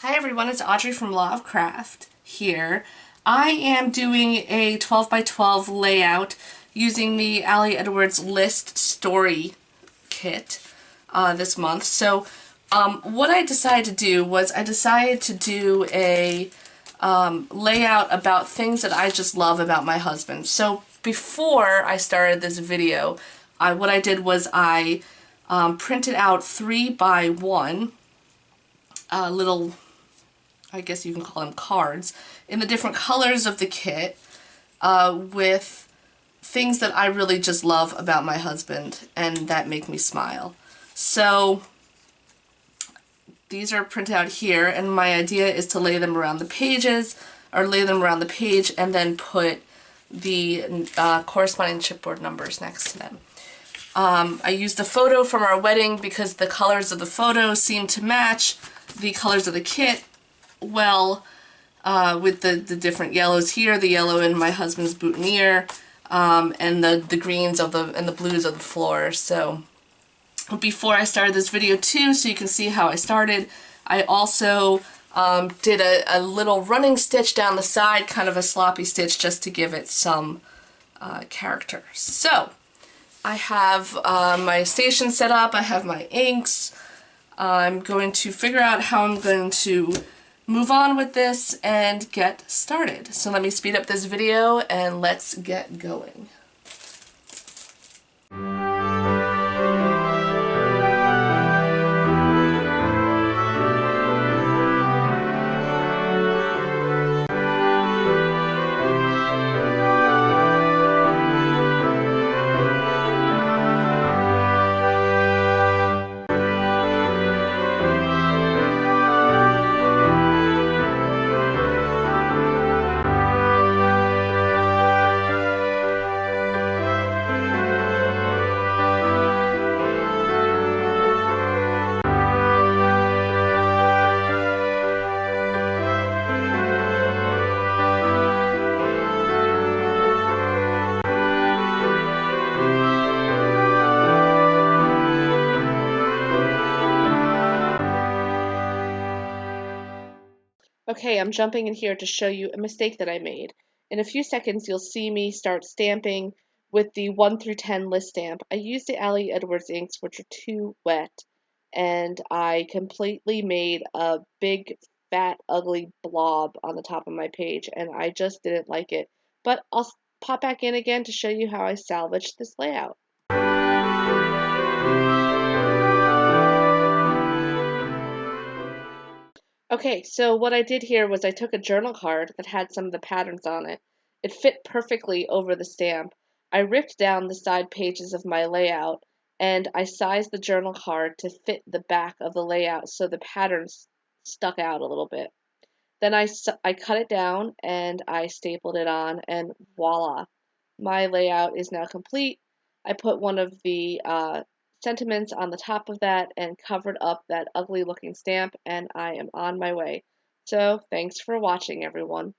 Hi everyone, it's Audrey from Law of Craft here. I am doing a 12 by 12 layout using the Ali Edwards List Story Kit this month. So what I decided to do was I decided to do a layout about things that I just love about my husband. So before I started this video, what I did was I printed out 3 by 1 little, I guess you can call them cards, in the different colors of the kit with things that I really just love about my husband and that make me smile. So these are printed out here, and my idea is to lay them around the pages, or lay them around the page and then put the corresponding chipboard numbers next to them. I used a photo from our wedding because the colors of the photo seem to match the colors of the kit well, with the different yellows here, the yellow in my husband's boutonniere, and the greens of and the blues of the floor. So before I started this video too, so you can see how I started, I also did a little running stitch down the side, kind of a sloppy stitch, just to give it some character. So I have my station set up, I have my inks. I'm going to figure out how I'm going to move on with this and get started. So let me speed up this video and let's get going. Okay, I'm jumping in here to show you a mistake that I made. In a few seconds, you'll see me start stamping with the 1 through 10 list stamp. I used the Ali Edwards inks, which are too wet, and I completely made a big, fat, ugly blob on the top of my page, and I just didn't like it. But I'll pop back in again to show you how I salvaged this layout. Okay, so what I did here was I took a journal card that had some of the patterns on it. It fit perfectly over the stamp. I ripped down the side pages of my layout and I sized the journal card to fit the back of the layout so the patterns stuck out a little bit. Then I cut it down and I stapled it on, and voila, my layout is now complete. I put one of the sentiments on the top of that and covered up that ugly looking stamp, and I am on my way. So thanks for watching, everyone.